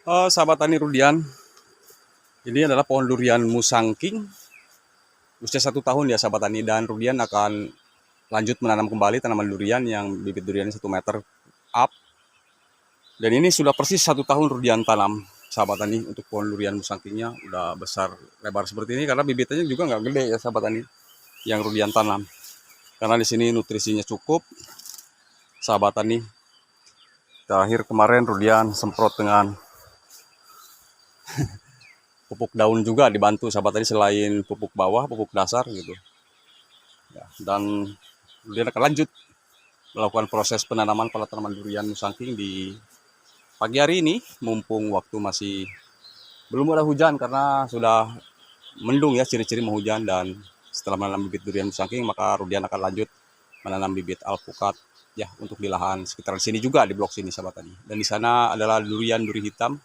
Sahabat tani Rudian, ini adalah pohon durian Musangking, usia 1 tahun ya sahabat tani, dan Rudian akan lanjut menanam kembali tanaman durian yang bibit duriannya 1 meter up. Dan ini sudah persis 1 tahun Rudian tanam, sahabat tani, untuk pohon durian Musangkingnya udah besar lebar seperti ini karena bibitnya juga nggak gede ya sahabat tani yang Rudian tanam. Karena di sini nutrisinya cukup, sahabat tani. Terakhir kemarin Rudian semprot dengan pupuk daun juga dibantu sahabat tadi, selain pupuk bawah, pupuk dasar gitu ya. Dan dia akan lanjut melakukan proses penanaman pada tanaman durian Musangking di pagi hari ini, mumpung waktu masih belum ada hujan karena sudah mendung ya, ciri-ciri mau hujan. Dan setelah menanam bibit durian Musangking, maka Rudian akan lanjut menanam bibit alpukat ya, untuk di lahan sekitar sini juga, di blok sini sahabat tadi. Dan di sana adalah durian duri hitam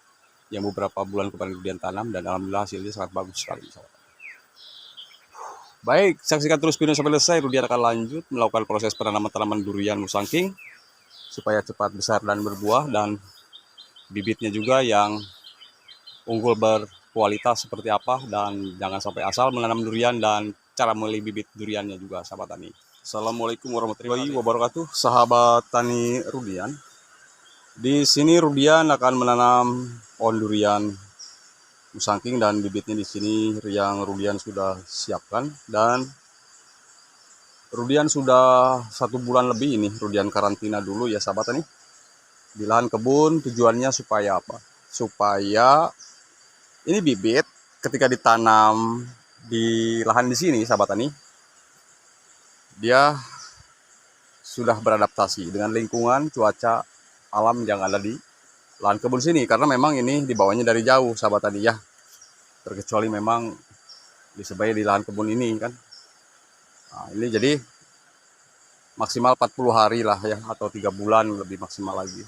yang beberapa bulan kemarin Rudian tanam, dan alhamdulillah hasilnya sangat bagus sekali sahabat. Baik, saksikan terus video sampai selesai. Rudian akan lanjut melakukan proses penanaman tanaman durian Musangking supaya cepat besar dan berbuah, dan bibitnya juga yang unggul berkualitas seperti apa. Dan jangan sampai asal menanam durian, dan cara memilih bibit duriannya juga sahabat tani. Assalamualaikum warahmatullahi wabarakatuh, sahabat tani Rudian. Di sini Rudian akan menanam pohon durian Musangking, dan bibitnya di sini yang Rudian sudah siapkan. Dan Rudian sudah 1 bulan lebih ini Rudian karantina dulu ya sahabat tani di lahan kebun. Tujuannya supaya apa? Supaya ini bibit ketika ditanam di lahan di sini sahabat tani, dia sudah beradaptasi dengan lingkungan cuaca alam yang ada di lahan kebun sini, karena memang ini dibawanya dari jauh sahabat tani ya, terkecuali memang disebaya di lahan kebun ini kan. Nah, ini jadi maksimal 40 hari lah ya, atau 3 bulan lebih maksimal lagi.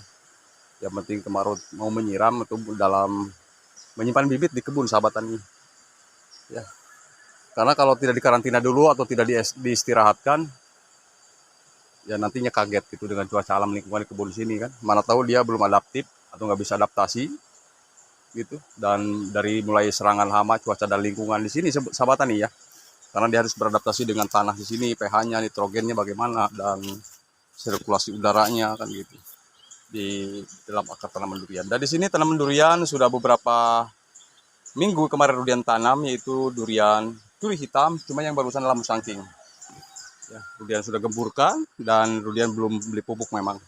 Yang penting kemarau mau menyiram atau dalam menyimpan bibit di kebun sahabat tani ya. Karena kalau tidak dikarantina dulu atau tidak diistirahatkan, ya nantinya kaget gitu dengan cuaca alam lingkungan di kebun sini kan. Mana tahu dia belum adaptif atau nggak bisa adaptasi gitu. Dan dari mulai serangan hama, cuaca dan lingkungan di sini sahabat tani ya. Karena dia harus beradaptasi dengan tanah di sini, pH-nya, nitrogennya bagaimana, dan sirkulasi udaranya kan gitu di dalam akar tanaman durian. Dan di sini tanaman durian sudah beberapa minggu kemarin Rudian tanam, yaitu durian duri hitam, cuma yang barusan adalah Musangking. Ya, Rudian sudah gemburkan dan Rudian belum beli pupuk memang.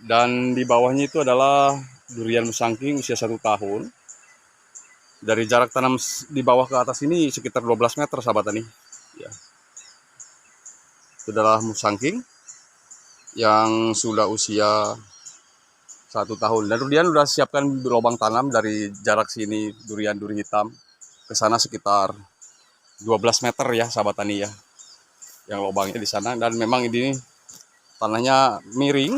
Dan di bawahnya itu adalah durian Musangking usia 1 tahun. Dari jarak tanam di bawah ke atas ini sekitar 12 meter sahabat tani. Ya. Itu adalah Musangking yang sudah usia 1 tahun. Dan Rudian sudah siapkan lubang tanam dari jarak sini durian duri hitam ke sana sekitar 12 meter ya sahabat tani ya, yang lubangnya di sana. Dan memang ini tanahnya miring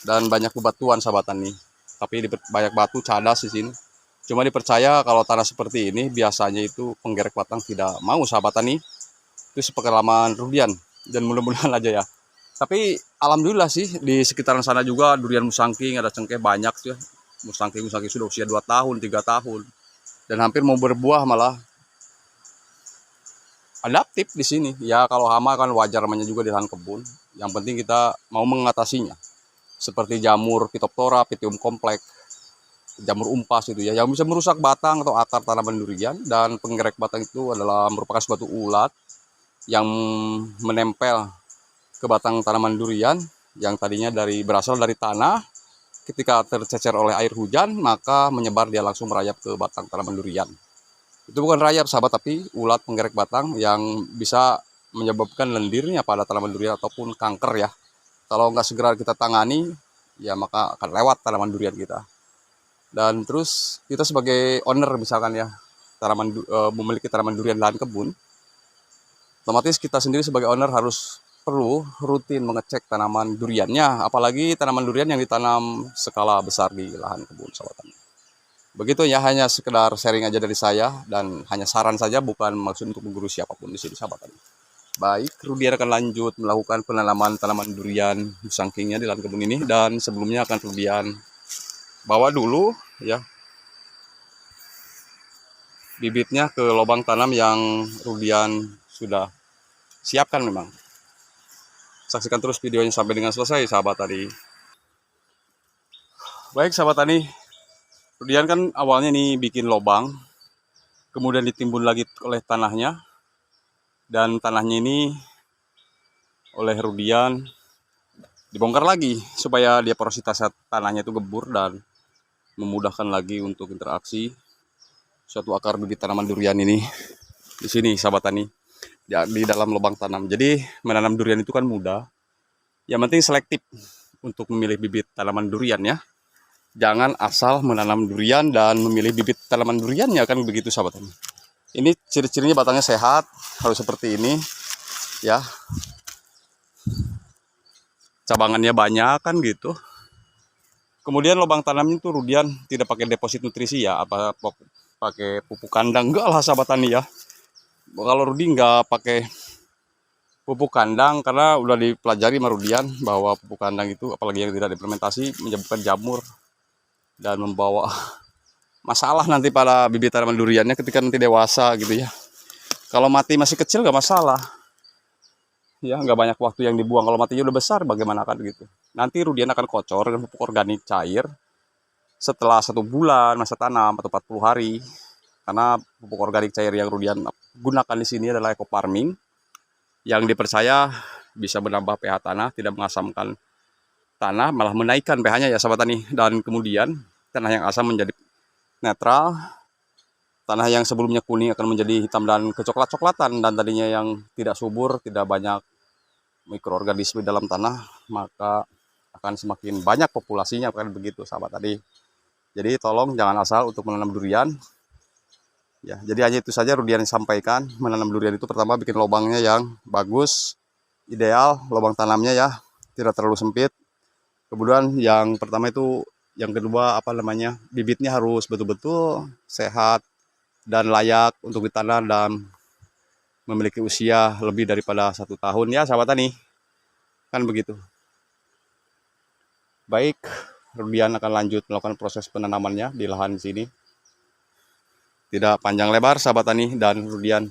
dan banyak bebatuan sahabat tani, tapi banyak batu cadas di sini. Cuma dipercaya kalau tanah seperti ini biasanya itu penggerek batang tidak mau sahabat tani. Itu sepengalaman Rudian, dan mudah-mudahan aja ya. Tapi alhamdulillah sih di sekitaran sana juga durian Musangking ada cengkeh banyak sih ya. Musangking sudah usia 2 tahun, 3 tahun. Dan hampir mau berbuah malah. Adaptif di sini. Ya kalau hama kan wajar namanya juga di lahan kebun. Yang penting kita mau mengatasinya. Seperti jamur Phytophthora, Pythium complex, jamur umpas itu ya, yang bisa merusak batang atau akar tanaman durian. Dan penggerek batang itu adalah merupakan suatu ulat yang menempel ke batang tanaman durian yang tadinya berasal dari tanah. Ketika tercecer oleh air hujan, maka menyebar, dia langsung merayap ke batang tanaman durian. Itu bukan rayap sahabat, tapi ulat penggerek batang yang bisa menyebabkan lendirnya pada tanaman durian ataupun kanker ya. Kalau nggak segera kita tangani, ya maka akan lewat tanaman durian kita. Dan terus kita sebagai owner misalkan ya, memiliki tanaman durian lahan kebun, otomatis kita sendiri sebagai owner perlu rutin mengecek tanaman duriannya, apalagi tanaman durian yang ditanam skala besar di lahan kebun sahabat tani. Begitu ya, hanya sekedar sharing aja dari saya, dan hanya saran saja, bukan maksud untuk menggurui siapapun di sini sahabat tani. Baik, Rudian akan lanjut melakukan penanaman tanaman durian Musangkingnya di lahan kebun ini, dan sebelumnya akan Rudian bawa dulu ya bibitnya ke lubang tanam yang Rudian sudah siapkan memang. Saksikan terus videonya sampai dengan selesai sahabat tani. Baik sahabat tani, Rudian kan awalnya nih bikin lubang, kemudian ditimbun lagi oleh tanahnya, dan tanahnya ini oleh Rudian dibongkar lagi supaya dia porositas tanahnya itu gebur dan memudahkan lagi untuk interaksi suatu akar bibit tanaman durian ini di sini sahabat tani ya, di dalam lubang tanam. Jadi menanam durian itu kan mudah, yang penting selektif untuk memilih bibit tanaman durian ya. Jangan asal menanam durian dan memilih bibit tanaman duriannya, kan begitu sahabat tani. Ini ciri-cirinya batangnya sehat, harus seperti ini ya, cabangannya banyak kan gitu. Kemudian lubang tanamnya itu Rudian tidak pakai deposit nutrisi ya, apa pakai pupuk kandang, enggak lah sahabat tani ya. Kalau Rudi nggak pakai pupuk kandang karena udah dipelajari sama Rudian bahwa pupuk kandang itu apalagi yang tidak diperimentasi menyebabkan jamur dan membawa masalah nanti pada bibit tanaman duriannya ketika nanti dewasa gitu ya. Kalau mati masih kecil nggak masalah ya, nggak banyak waktu yang dibuang. Kalau matinya udah besar bagaimana kan gitu. Nanti Rudian akan kocor dengan pupuk organik cair setelah 1 bulan masa tanam atau 40 hari. Karena pupuk organik cair yang Rudian gunakan di sini adalah eco farming yang dipercaya bisa menambah pH tanah, tidak mengasamkan tanah, malah menaikkan pH-nya ya sahabat tani. Dan kemudian tanah yang asam menjadi netral, tanah yang sebelumnya kuning akan menjadi hitam dan kecoklat-coklatan, dan tadinya yang tidak subur, tidak banyak mikroorganisme dalam tanah, maka akan semakin banyak populasinya, kan begitu sahabat tadi. Jadi tolong jangan asal untuk menanam durian ya. Jadi hanya itu saja Rudian sampaikan. Menanam durian itu pertama bikin lubangnya yang bagus, ideal lubang tanamnya ya, tidak terlalu sempit. Kemudian yang pertama itu, yang kedua apa namanya, bibitnya harus betul-betul sehat dan layak untuk ditanam dan memiliki usia lebih daripada 1 tahun ya sahabat tani, kan begitu. Baik, Rudian akan lanjut melakukan proses penanamannya di lahan sini. Tidak panjang lebar sahabat tani, dan Rudian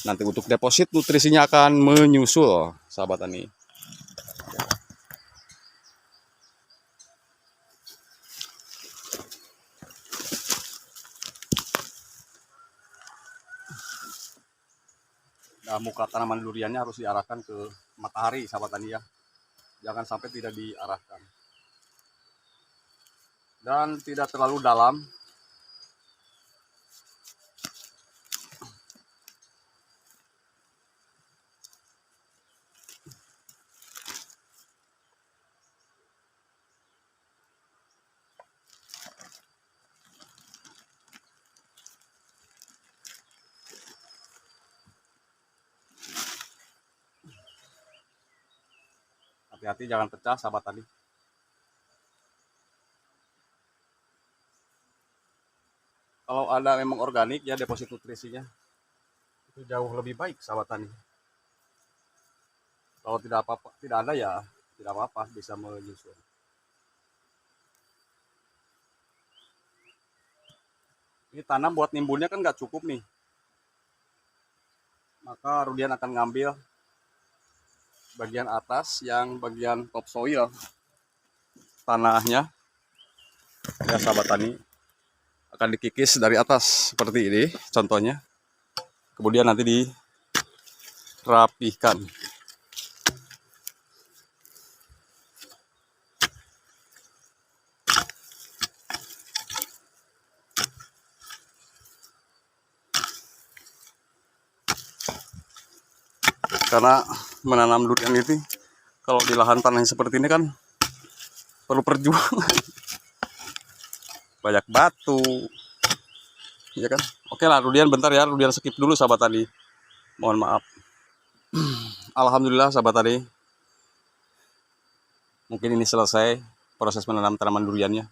nanti untuk deposit nutrisinya akan menyusul sahabat tani. Nah, muka tanaman duriannya harus diarahkan ke matahari sahabat tani ya, jangan sampai tidak diarahkan, dan tidak terlalu dalam. Hati-hati jangan pecah sahabat tani. Kalau ada memang organik ya, deposit nutrisinya itu jauh lebih baik sahabat tani. Kalau tidak apa-apa, tidak ada ya tidak apa-apa, bisa menyusul. Ini tanam buat nimbunnya kan nggak cukup nih, maka Rudian akan ngambil bagian atas yang bagian topsoil tanahnya ya sahabat tani, akan dikikis dari atas seperti ini contohnya, kemudian nanti dirapihkan. Karena menanam durian itu kalau di lahan tanah seperti ini kan perlu perjuangan, banyak batu ya kan. Oke lah Rudian, bentar ya, Rudian skip dulu sahabat tadi, mohon maaf. Alhamdulillah sahabat tadi, mungkin ini selesai proses menanam tanaman duriannya.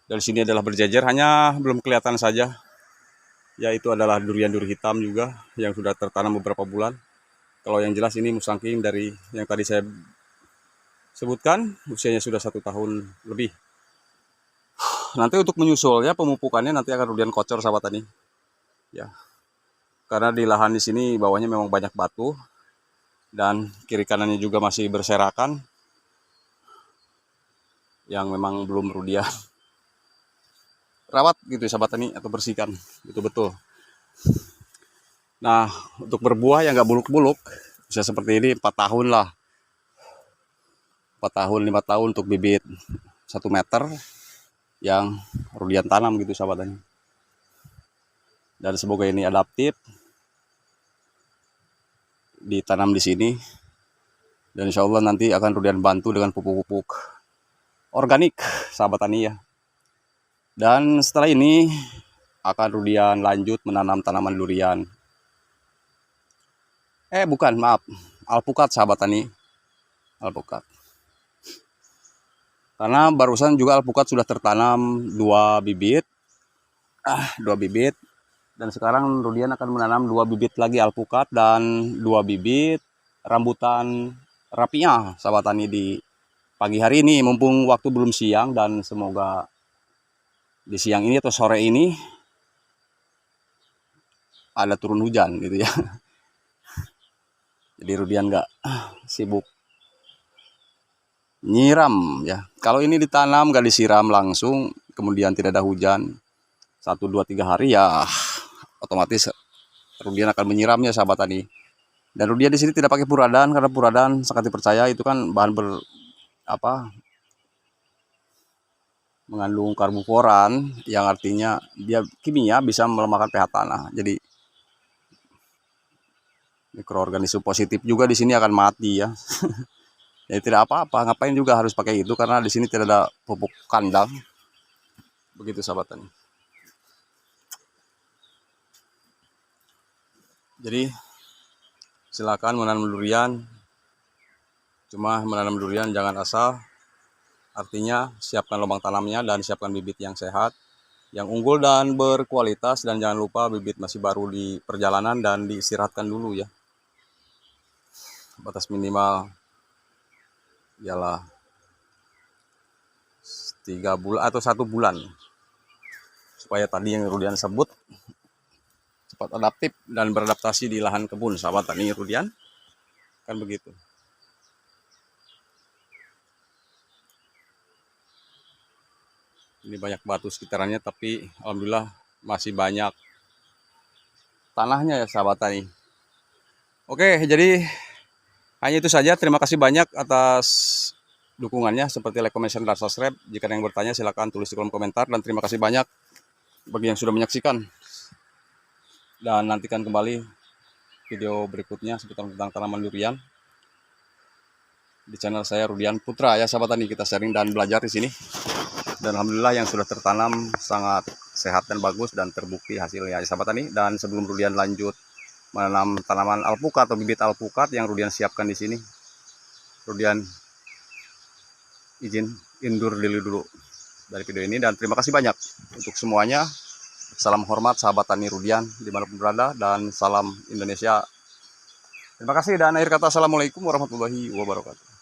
Dari sini adalah berjejer, hanya belum kelihatan saja, yaitu adalah durian duri hitam juga yang sudah tertanam beberapa bulan. Kalau yang jelas ini musangking dari yang tadi saya sebutkan, usianya sudah 1 tahun lebih. nanti untuk menyusulnya pemupukannya nanti akan Rudian kocor sahabat tani. Ya. Karena di lahan di sini bawahnya memang banyak batu dan kiri kanannya juga masih berserakan yang memang belum Rudian rawat gitu sahabat tani atau bersihkan itu betul. Nah, untuk berbuah yang nggak buluk-buluk bisa seperti ini 4 tahun lah, 4 tahun 5 tahun untuk bibit 1 meter yang Rudian tanam gitu sahabat tani. Dan semoga ini adaptif ditanam di sini, dan insya Allah nanti akan Rudian bantu dengan pupuk-pupuk organik sahabat tani ya. Dan setelah ini akan Rudian lanjut menanam tanaman durian. Bukan, maaf, alpukat sahabat tani, alpukat. Karena barusan juga alpukat sudah tertanam 2 bibit, 2 bibit. Dan sekarang Rudian akan menanam 2 bibit lagi alpukat dan 2 bibit rambutan rapia sahabat tani di pagi hari ini, mumpung waktu belum siang, dan semoga di siang ini atau sore ini ada turun hujan gitu ya. Jadi Rudian nggak sibuk nyiram ya. Kalau ini ditanam nggak disiram langsung, kemudian tidak ada hujan 1, 2, 3 hari ya otomatis Rudian akan menyiramnya sahabat tani. Dan Rudian di sini tidak pakai puradan karena puradan sangat dipercaya itu kan bahan mengandung karboforan yang artinya dia kimia bisa melemahkan pH tanah. Jadi mikroorganisme positif juga di sini akan mati ya. Jadi tidak apa-apa, ngapain juga harus pakai itu karena di sini tidak ada pupuk kandang. Begitu sahabat tani. Jadi silakan menanam durian. Cuma menanam durian jangan asal. Artinya siapkan lubang tanamnya dan siapkan bibit yang sehat, yang unggul dan berkualitas, dan jangan lupa bibit masih baru di perjalanan dan diistirahatkan dulu ya. Batas minimal ialah 3 bulan atau 1 bulan supaya tadi yang Rudian sebut cepat adaptif dan beradaptasi di lahan kebun sahabat tani Rudian kan begitu. Ini banyak batu sekitarannya tapi alhamdulillah masih banyak tanahnya ya sahabat tani. Oke, jadi hanya itu saja. Terima kasih banyak atas dukungannya seperti like, comment, share, dan subscribe. Jika ada yang bertanya silahkan tulis di kolom komentar, dan terima kasih banyak bagi yang sudah menyaksikan. Dan nantikan kembali video berikutnya seputar tentang tanaman durian di channel saya Rudian Putra ya sahabat tani. Kita sharing dan belajar di sini. Dan alhamdulillah yang sudah tertanam sangat sehat dan bagus dan terbukti hasilnya ya sahabat tani. Dan sebelum Rudian lanjut menanam tanaman alpukat atau bibit alpukat yang Rudian siapkan di sini, Rudian izin undur dulu dari video ini, dan terima kasih banyak untuk semuanya. Salam hormat sahabat tani Rudian dimanapun berada, dan salam Indonesia. Terima kasih, dan akhir kata assalamualaikum warahmatullahi wabarakatuh.